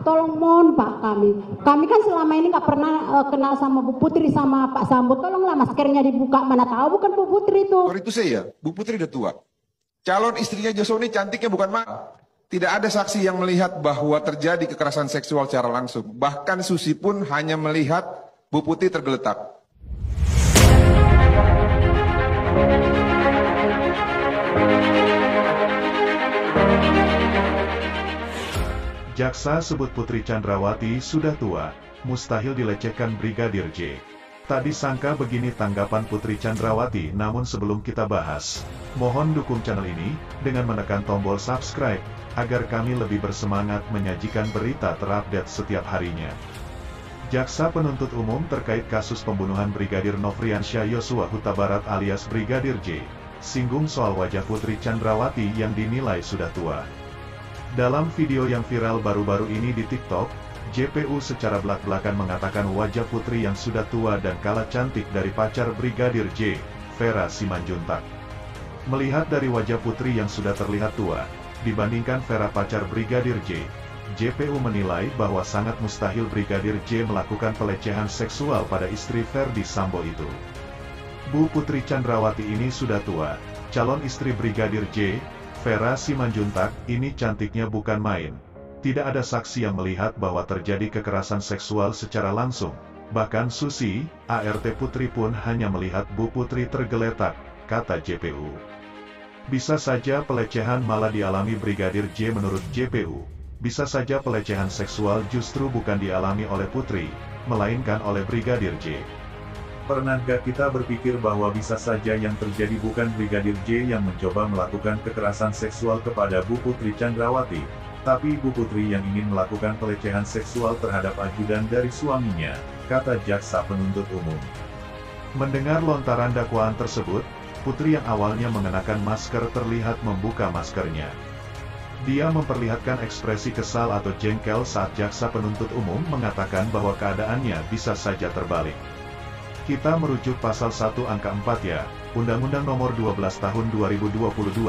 tolong mohon Pak kami kan selama ini nggak pernah kenal sama Bu Putri sama Pak Sambo, tolonglah maskernya dibuka, mana tahu bukan Bu Putri itu. Itu saya, Bu Putri udah tua. Calon istrinya Joshua ini cantiknya bukan main. Tidak ada saksi yang melihat bahwa terjadi kekerasan seksual secara langsung. Bahkan Susi pun hanya melihat Bu Putri tergeletak. Jaksa sebut Putri Chandrawati sudah tua, mustahil dilecehkan Brigadir J. Tak disangka begini tanggapan Putri Chandrawati, namun sebelum kita bahas, mohon dukung channel ini dengan menekan tombol subscribe, agar kami lebih bersemangat menyajikan berita terupdate setiap harinya. Jaksa penuntut umum terkait kasus pembunuhan Brigadir Nofriansyah Yosua Huta Barat alias Brigadir J, singgung soal wajah Putri Chandrawati yang dinilai sudah tua. Dalam video yang viral baru-baru ini di TikTok, JPU secara belak-belakan mengatakan wajah Putri yang sudah tua dan kalah cantik dari pacar Brigadir J, Vera Simanjuntak. Melihat dari wajah Putri yang sudah terlihat tua, dibandingkan Vera pacar Brigadir J, JPU menilai bahwa sangat mustahil Brigadir J melakukan pelecehan seksual pada istri Verdi Sambo itu. Bu Putri Chandrawati ini sudah tua, calon istri Brigadir J, Vera Simanjuntak, ini cantiknya bukan main. Tidak ada saksi yang melihat bahwa terjadi kekerasan seksual secara langsung. Bahkan Susi, ART Putri pun hanya melihat Bu Putri tergeletak, kata JPU. Bisa saja pelecehan malah dialami Brigadir J menurut JPU. Bisa saja pelecehan seksual justru bukan dialami oleh Putri, melainkan oleh Brigadir J. Pernahkah kita berpikir bahwa bisa saja yang terjadi bukan Brigadir J yang mencoba melakukan kekerasan seksual kepada Bu Putri Chandrawati, tapi Bu Putri yang ingin melakukan pelecehan seksual terhadap ajudan dari suaminya, kata jaksa penuntut umum. Mendengar lontaran dakwaan tersebut, Putri yang awalnya mengenakan masker terlihat membuka maskernya. Dia memperlihatkan ekspresi kesal atau jengkel saat jaksa penuntut umum mengatakan bahwa keadaannya bisa saja terbalik. Kita merujuk pasal 1 angka 4 ya, Undang-Undang Nomor 12 Tahun 2022,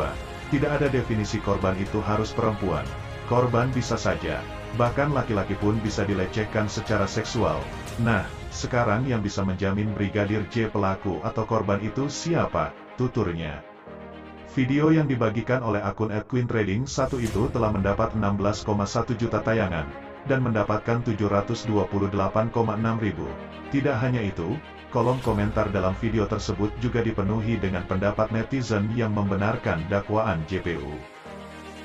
tidak ada definisi korban itu harus perempuan. Korban bisa saja, bahkan laki-laki pun bisa dilecehkan secara seksual. Nah, sekarang yang bisa menjamin Brigadir J pelaku atau korban itu siapa? Tuturnya. Video yang dibagikan oleh akun @queentrading1 itu telah mendapat 16,1 juta tayangan, dan mendapatkan 728,6 ribu. Tidak hanya itu, kolom komentar dalam video tersebut juga dipenuhi dengan pendapat netizen yang membenarkan dakwaan JPU.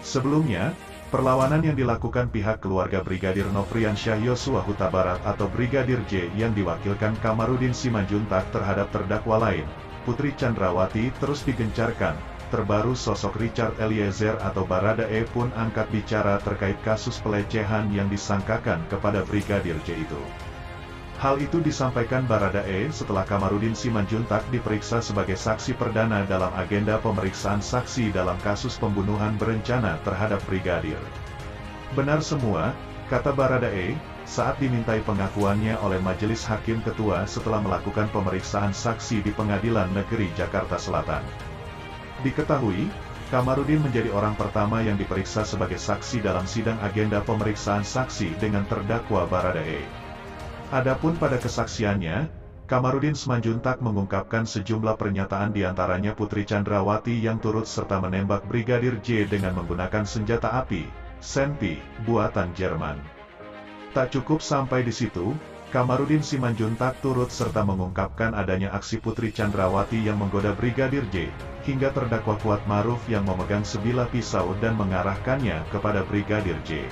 Sebelumnya, perlawanan yang dilakukan pihak keluarga Brigadir Nofriansyah Yosua Huta Barat atau Brigadir J yang diwakilkan Kamarudin Simanjuntak terhadap terdakwa lain, Putri Chandrawati terus digencarkan. Terbaru sosok Richard Eliezer atau Baradae pun angkat bicara terkait kasus pelecehan yang disangkakan kepada Brigadir J itu. Hal itu disampaikan Baradae setelah Kamarudin Simanjuntak diperiksa sebagai saksi perdana dalam agenda pemeriksaan saksi dalam kasus pembunuhan berencana terhadap Brigadir. Benar semua, kata Baradae, saat dimintai pengakuannya oleh Majelis Hakim Ketua setelah melakukan pemeriksaan saksi di Pengadilan Negeri Jakarta Selatan. Diketahui, Kamarudin menjadi orang pertama yang diperiksa sebagai saksi dalam sidang agenda pemeriksaan saksi dengan terdakwa Baradae. Adapun pada kesaksiannya, Kamarudin Simanjuntak mengungkapkan sejumlah pernyataan diantaranya Putri Chandrawati yang turut serta menembak Brigadir J dengan menggunakan senjata api, Senti, buatan Jerman. Tak cukup sampai di situ, Kamarudin Simanjuntak turut serta mengungkapkan adanya aksi Putri Chandrawati yang menggoda Brigadir J, hingga terdakwa Kuat Maruf yang memegang sebilah pisau dan mengarahkannya kepada Brigadir J.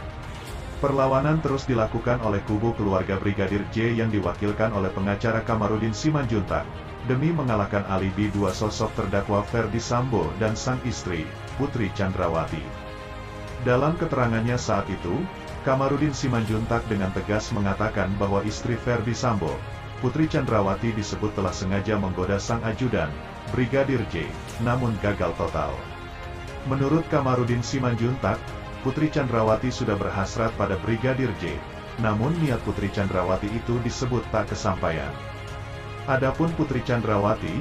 Perlawanan terus dilakukan oleh kubu keluarga Brigadir J yang diwakilkan oleh pengacara Kamarudin Simanjuntak, demi mengalahkan alibi dua sosok terdakwa Verdi Sambo dan sang istri, Putri Chandrawati. Dalam keterangannya saat itu, Kamarudin Simanjuntak dengan tegas mengatakan bahwa istri Verdi Sambo, Putri Chandrawati disebut telah sengaja menggoda sang ajudan, Brigadir J, namun gagal total. Menurut Kamarudin Simanjuntak, Putri Chandrawati sudah berhasrat pada Brigadir J, namun niat Putri Chandrawati itu disebut tak kesampaian. Adapun Putri Chandrawati,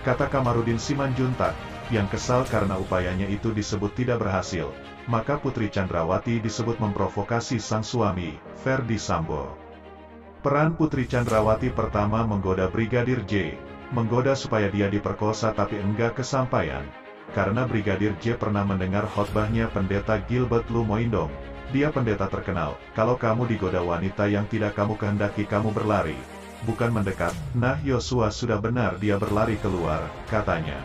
kata Kamarudin Simanjuntak, yang kesal karena upayanya itu disebut tidak berhasil, maka Putri Chandrawati disebut memprovokasi sang suami, Ferdi Sambo. Peran Putri Chandrawati pertama menggoda Brigadir J, menggoda supaya dia diperkosa tapi enggak kesampaian, karena Brigadir J pernah mendengar khotbahnya Pendeta Gilbert Lumoindong. Dia pendeta terkenal, kalau kamu digoda wanita yang tidak kamu kehendaki kamu berlari, bukan mendekat. Nah Yosua sudah benar dia berlari keluar, katanya.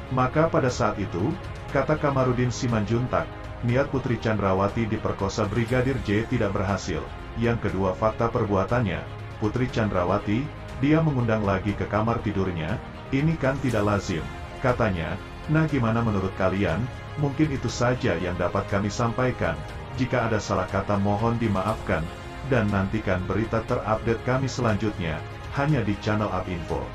Maka pada saat itu, kata Kamarudin Simanjuntak, niat Putri Chandrawati diperkosa Brigadir J tidak berhasil. Yang kedua fakta perbuatannya, Putri Chandrawati, dia mengundang lagi ke kamar tidurnya, ini kan tidak lazim, katanya. Nah gimana menurut kalian? Mungkin itu saja yang dapat kami sampaikan. Jika ada salah kata mohon dimaafkan, dan nantikan berita terupdate kami selanjutnya, hanya di channel UpInfo.